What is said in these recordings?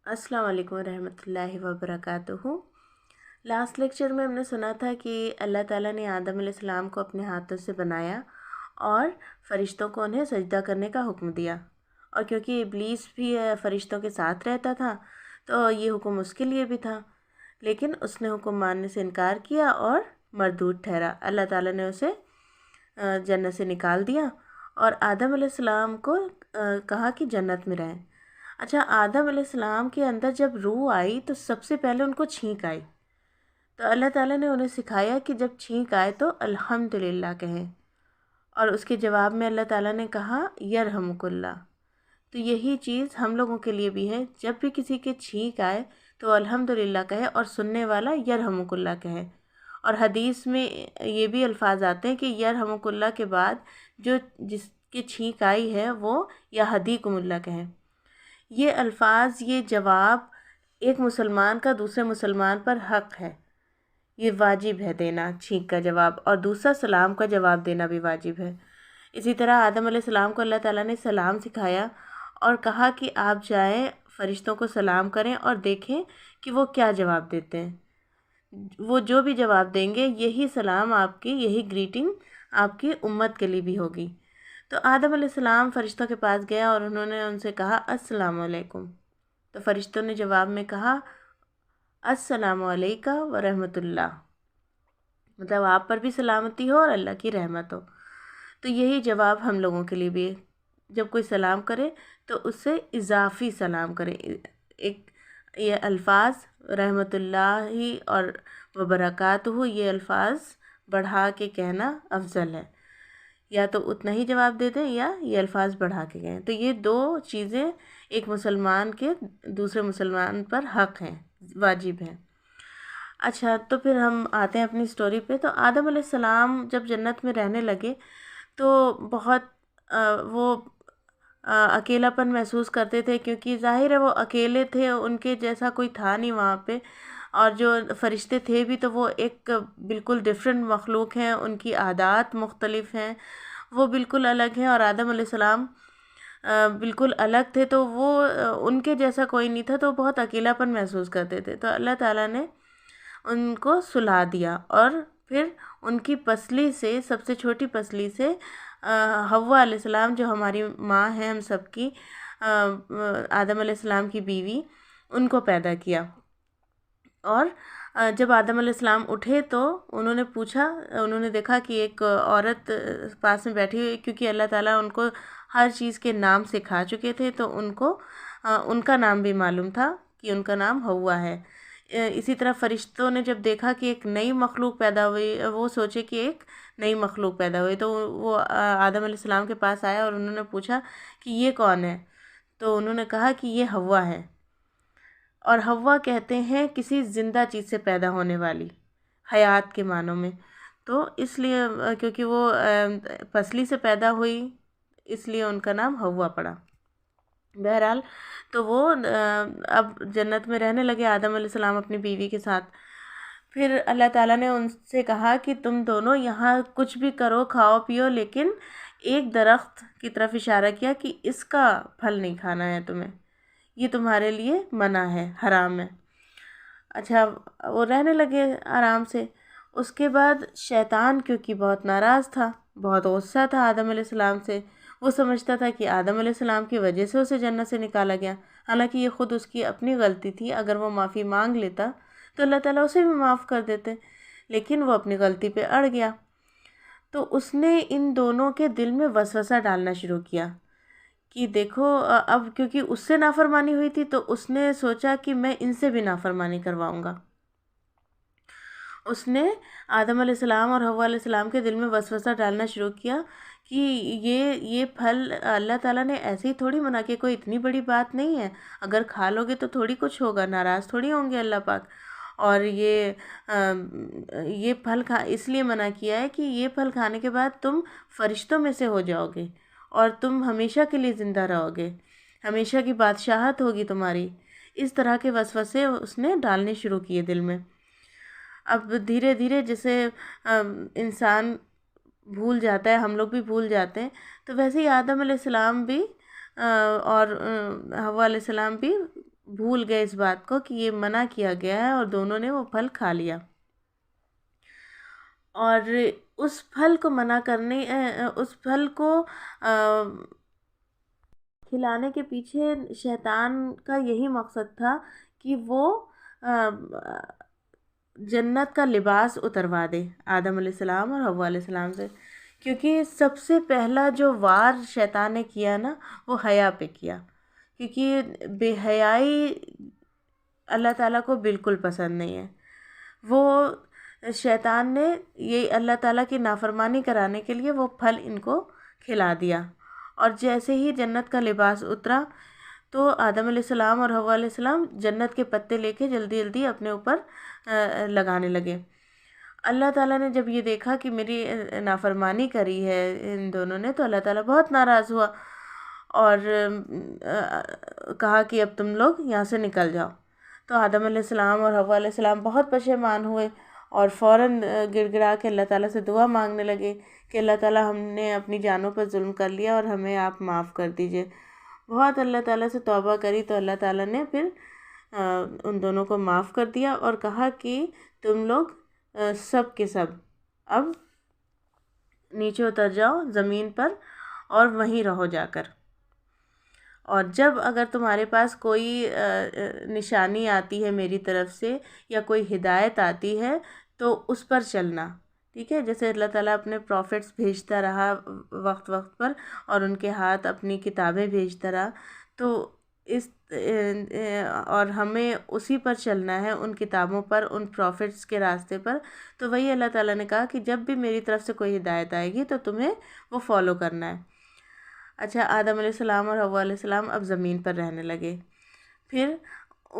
अस्सलाम वालेकुम रहमतुल्लाहि व बरकातुहू। लास्ट लेक्चर में हमने सुना था कि अल्लाह ताला ने आदम अलैहिस्सलाम को अपने हाथों से बनाया और फ़रिश्तों को उन्हें सजदा करने का हुक्म दिया। और क्योंकि इब्लीस भी फ़रिश्तों के साथ रहता था तो ये हुक्म उसके लिए भी था, लेकिन उसने हुक्म मानने से इनकार किया और मरदूद ठहरा। अल्लाह ताला ने उसे जन्नत से निकाल दिया और आदम अलैहिस्सलाम को कहा कि जन्नत में रहें। अच्छा, आदम अलैहिस्सलाम के अंदर जब रूह आई तो सबसे पहले उनको छींक आई, तो अल्लाह ताला ने उन्हें सिखाया कि जब छींक आए तो अल्हम्दुलिल्लाह कहें। और उसके जवाब में अल्लाह ताला ने कहा यरहमुकुल्लाह। तो यही चीज़ हम लोगों के लिए भी है, जब भी किसी के छींक आए तो अल्हम्दुलिल्लाह कहे और सुनने वाला यरहमुकुल्लाह कहे। और हदीस में ये भी अल्फाज आते हैं कि यरहमुकुल्लाह के बाद जो जिसकी छींक आई है वो यहदीकुमुल्लाह कहें। ये अल्फाज, ये जवाब एक मुसलमान का दूसरे मुसलमान पर हक़ है, ये वाजिब है देना छींक का जवाब, और दूसरा सलाम का जवाब देना भी वाजिब है। इसी तरह आदम अलैहिस्सलाम को अल्लाह ताला ने सलाम सिखाया और कहा कि आप जाएं फ़रिश्तों को सलाम करें और देखें कि वो क्या जवाब देते हैं। वो जो भी जवाब देंगे यही सलाम आपकी, यही ग्रीटिंग आपकी उम्मत के लिए भी होगी। तो आदम अलैहिस्सलाम फ़रिश्तों के पास गया और उन्होंने उनसे कहा अस्सलामु अलैकुम। तो फ़रिश्तों ने जवाब में कहा अस्सलामु अलैका व रहमतुल्लाह, मतलब आप पर भी सलामती हो और अल्लाह की रहमत हो। तो यही जवाब हम लोगों के लिए भी है, जब कोई सलाम करे तो उससे इजाफ़ी सलाम करें। एक ये अल्फाज रहमतुल्लाहि और व बरकातुहू, ये अल्फाज बढ़ा के कहना अफजल है, या तो उतना ही जवाब दे दें या ये अल्फाज बढ़ा के कहें। तो ये दो चीज़ें एक मुसलमान के दूसरे मुसलमान पर हक़ हैं, वाजिब हैं। अच्छा, तो फिर हम आते हैं अपनी स्टोरी पे। तो आदम अलैहिस्सलाम जब जन्नत में रहने लगे तो बहुत वो अकेलापन महसूस करते थे, क्योंकि ज़ाहिर है वो अकेले थे, उनके जैसा कोई था नहीं वहाँ पे। और जो फ़रिश्ते थे भी तो वो एक बिल्कुल डिफरेंट मखलूक हैं, उनकी आदात मुख्तलिफ हैं, वो बिल्कुल अलग हैं। और आदम अलैहिस्सलाम बिल्कुल अलग थे, तो वो उनके जैसा कोई नहीं था, तो बहुत अकेलापन महसूस करते थे। तो अल्लाह ताला ने उनको सुला दिया और फिर उनकी पसली से, सबसे छोटी पसली से हव्वा अलैहिस्सलाम, जो हमारी माँ है हम सबकी, आदम अलैहिस्सलाम की बीवी, उनको पैदा किया। और जब आदम अलैहिस्सलाम उठे तो उन्होंने पूछा, उन्होंने देखा कि एक औरत पास में बैठी हुई, क्योंकि अल्लाह ताला उनको हर चीज़ के नाम सिखा चुके थे, तो उनको उनका नाम भी मालूम था कि उनका नाम हव्वा है। इसी तरह फ़रिश्तों ने जब देखा कि एक नई मखलूक पैदा हुई, वो सोचे कि एक नई मखलूक पैदा हुई, तो वो आदम अलैहिस्सलाम के पास आया और उन्होंने पूछा कि ये कौन है। तो उन्होंने कहा कि ये हव्वा है। और हव्वा कहते हैं किसी ज़िंदा चीज़ से पैदा होने वाली, हयात के मानों में। तो इसलिए क्योंकि वो पसली से पैदा हुई, इसलिए उनका नाम हव्वा पड़ा। बहरहाल, तो वो अब जन्नत में रहने लगे आदम अलैहिस्सलाम अपनी बीवी के साथ। फिर अल्लाह ताला ने उनसे कहा कि तुम दोनों यहाँ कुछ भी करो, खाओ पियो, लेकिन एक दरख्त की तरफ इशारा किया कि इसका फल नहीं खाना है तुम्हें, ये तुम्हारे लिए मना है, हराम है। अच्छा, वो रहने लगे आराम से। उसके बाद शैतान, क्योंकि बहुत नाराज़ था, बहुत गुस्सा था आदम अलैहिस्सलाम से, वो समझता था कि आदम अलैहिस्सलाम की वजह से उसे जन्नत से निकाला गया। हालांकि ये ख़ुद उसकी अपनी गलती थी, अगर वो माफ़ी मांग लेता तो अल्लाह ताला उसे भी माफ़ कर देते, लेकिन वो अपनी गलती पे अड़ गया। तो उसने इन दोनों के दिल में वसवसा डालना शुरू किया कि देखो, अब क्योंकि उससे नाफरमानी हुई थी तो उसने सोचा कि मैं इनसे भी नाफरमानी करवाऊंगा। उसने आदम अलैहिस्सलाम और हव्वा अलैहिस्सलाम के दिल में वसवसा डालना शुरू किया कि ये फल अल्लाह ताला ने ऐसे ही थोड़ी मना किया, कोई इतनी बड़ी बात नहीं है, अगर खा लोगे तो थोड़ी कुछ होगा, नाराज़ थोड़ी होंगे अल्लाह पाक। और ये फल खा इसलिए मना किया है कि ये फल खाने के बाद तुम फरिश्तों में से हो जाओगे और तुम हमेशा के लिए ज़िंदा रहोगे, हमेशा की बादशाहत होगी तुम्हारी। इस तरह के वसवसे उसने डालने शुरू किए दिल में। अब धीरे धीरे जैसे इंसान भूल जाता है, हम लोग भी भूल जाते हैं, तो वैसे ही आदम अलैहिस्सलाम भी और हव्वा अलैहिस्सलाम भी بھول گئے اس بات کو کہ یہ منع کیا گیا ہے، اور دونوں نے وہ پھل کھا لیا۔ اور اس پھل کو منع کرنے اس پھل کو کھلانے کے پیچھے شیطان کا یہی مقصد تھا کہ وہ جنت کا لباس اتروا دے آدم علیہ السلام اور حوا علیہ السلام سے، کیونکہ سب سے پہلا جو وار شیطان نے کیا نا وہ حیا پہ کیا، کیونکہ بے حیائی اللہ تعالیٰ کو بالکل پسند نہیں ہے۔ وہ شیطان نے یہ اللہ تعالیٰ کی نافرمانی کرانے کے لیے وہ پھل ان کو کھلا دیا، اور جیسے ہی جنت کا لباس اترا تو آدم علیہ السلام اور حوا علیہ السلام جنت کے پتے لے کے جلدی جلدی اپنے اوپر لگانے لگے۔ اللہ تعالیٰ نے جب یہ دیکھا کہ میری نافرمانی کری ہے ان دونوں نے، تو اللہ تعالیٰ بہت ناراض ہوا اور کہا کہ اب تم لوگ یہاں سے نکل جاؤ۔ تو آدم علیہ السلام اور حوا علیہ السلام بہت پشیمان ہوئے اور فوراً گڑ گڑا کے اللہ تعالیٰ سے دعا مانگنے لگے کہ اللہ تعالیٰ ہم نے اپنی جانوں پر ظلم کر لیا اور ہمیں آپ معاف کر دیجئے۔ بہت اللہ تعالیٰ سے توبہ کری تو اللہ تعالیٰ نے پھر ان دونوں کو معاف کر دیا اور کہا کہ تم لوگ سب کے سب اب نیچے اتر جاؤ زمین پر اور وہیں رہو جا کر، اور جب اگر تمہارے پاس کوئی نشانی آتی ہے میری طرف سے یا کوئی ہدایت آتی ہے تو اس پر چلنا، ٹھیک ہے؟ جیسے اللہ تعالیٰ اپنے پروفٹس بھیجتا رہا وقت وقت پر اور ان کے ہاتھ اپنی کتابیں بھیجتا رہا، تو اور ہمیں اسی پر چلنا ہے، ان کتابوں پر، ان پروفٹس کے راستے پر۔ تو وہی اللہ تعالیٰ نے کہا کہ جب بھی میری طرف سے کوئی ہدایت آئے گی تو تمہیں وہ فالو کرنا ہے۔ اچھا، آدم علیہ السلام اور حوا علیہ السلام اب زمین پر رہنے لگے، پھر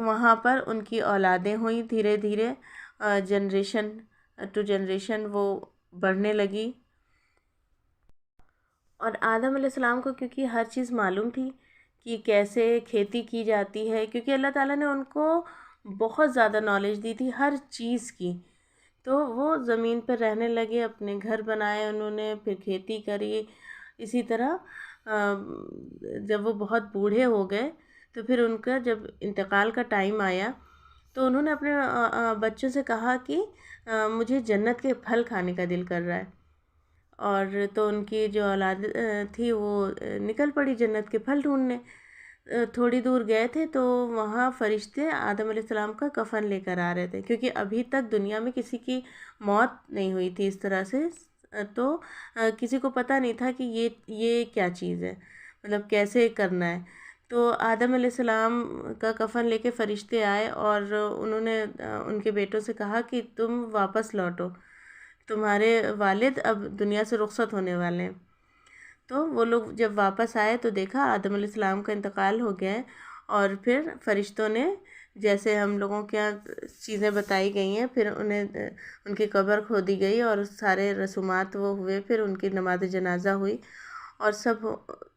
وہاں پر ان کی اولادیں ہوئیں، دھیرے دھیرے جنریشن ٹو جنریشن وہ بڑھنے لگی، اور آدم علیہ السلام کو کیونکہ ہر چیز معلوم تھی کہ کیسے کھیتی کی جاتی ہے، کیونکہ اللہ تعالیٰ نے ان کو بہت زیادہ نالج دی تھی ہر چیز کی، تو وہ زمین پر رہنے لگے، اپنے گھر بنائے انہوں نے، پھر کھیتی کری۔ اسی طرح جب وہ بہت بوڑھے ہو گئے تو پھر ان کا جب انتقال کا ٹائم آیا تو انہوں نے اپنے بچوں سے کہا کہ مجھے جنت کے پھل کھانے کا دل کر رہا ہے، اور تو ان کی جو اولاد تھی وہ نکل پڑی جنت کے پھل ڈھونڈنے۔ تھوڑی دور گئے تھے تو وہاں فرشتے آدم علیہ السلام کا کفن لے کر آ رہے تھے، کیونکہ ابھی تک دنیا میں کسی کی موت نہیں ہوئی تھی اس طرح سے، تو کسی کو پتہ نہیں تھا کہ یہ کیا چیز ہے، مطلب کیسے کرنا ہے۔ تو آدم علیہ السلام کا کفن لے کے فرشتے آئے اور انہوں نے ان کے بیٹوں سے کہا کہ تم واپس لوٹو، تمہارے والد اب دنیا سے رخصت ہونے والے ہیں۔ تو وہ لوگ جب واپس آئے تو دیکھا آدم علیہ السلام کا انتقال ہو گیا ہے، اور پھر فرشتوں نے جیسے ہم لوگوں کے یہاں چیزیں بتائی گئی ہیں، پھر انہیں ان کی قبر کھودی گئی اور سارے رسومات وہ ہوئے، پھر ان کی نماز جنازہ ہوئی اور سب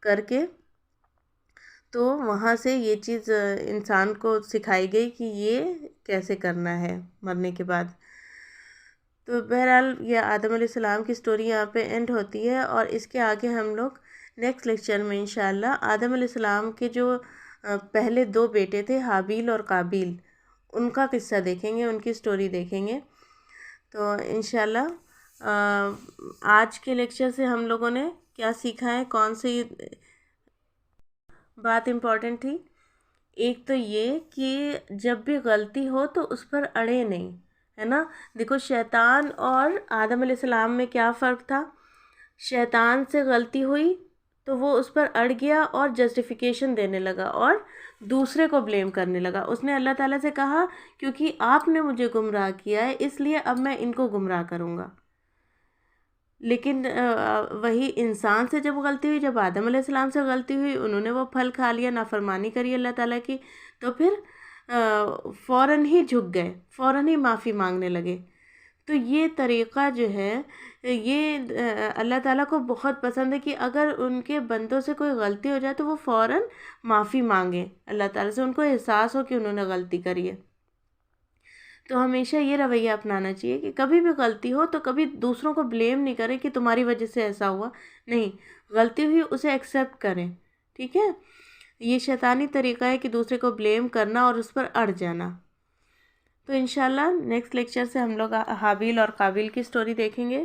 کر کے تو وہاں سے یہ چیز انسان کو سکھائی گئی کہ یہ کیسے کرنا ہے مرنے کے بعد۔ تو بہرحال یہ آدم علیہ السلام کی سٹوری یہاں پہ اینڈ ہوتی ہے، اور اس کے آگے ہم لوگ نیکسٹ لیکچر میں انشاءاللہ آدم علیہ السلام کے جو پہلے 2 بیٹے تھے حابیل اور قابیل، ان کا قصہ دیکھیں گے، ان کی سٹوری دیکھیں گے۔ تو انشاءاللہ آج کے لیکچر سے ہم لوگوں نے کیا سیکھا ہے، کون سی بات امپورٹنٹ تھی؟ ایک تو یہ کہ جب بھی غلطی ہو تو اس پر اڑے نہیں، ہے نا؟ دیکھو شیطان اور آدم علیہ السلام میں کیا فرق تھا؟ شیطان سے غلطی ہوئی تو وہ اس پر اڑ گیا اور جسٹیفیکیشن دینے لگا اور دوسرے کو بلیم کرنے لگا۔ اس نے اللہ تعالیٰ سے کہا کیونکہ آپ نے مجھے گمراہ کیا ہے اس لیے اب میں ان کو گمراہ کروں گا۔ لیکن وہی انسان سے جب غلطی ہوئی، جب آدم علیہ السلام سے غلطی ہوئی، انہوں نے وہ پھل کھا لیا، نافرمانی کری اللہ تعالیٰ کی، تو پھر فوراً ہی جھک گئے، فوراً ہی معافی مانگنے لگے۔ تو یہ طریقہ جو ہے یہ اللہ تعالیٰ کو بہت پسند ہے کہ اگر ان کے بندوں سے کوئی غلطی ہو جائے تو وہ فوراً معافی مانگیں اللہ تعالیٰ سے، ان کو احساس ہو کہ انہوں نے غلطی کری ہے۔ تو ہمیشہ یہ رویہ اپنانا چاہیے کہ کبھی بھی غلطی ہو تو کبھی دوسروں کو بلیم نہیں کریں کہ تمہاری وجہ سے ایسا ہوا، نہیں، غلطی ہوئی اسے ایکسیپٹ کریں، ٹھیک ہے؟ یہ شیطانی طریقہ ہے کہ دوسرے کو بلیم کرنا اور اس پر اڑ جانا۔ تو انشاءاللہ نیکسٹ لیکچر سے ہم لوگ حابیل اور قابیل کی سٹوری دیکھیں گے۔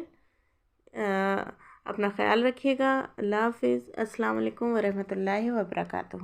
اپنا خیال رکھیے گا۔ اللہ حافظ۔ السلام علیکم ورحمۃ اللہ وبرکاتہ۔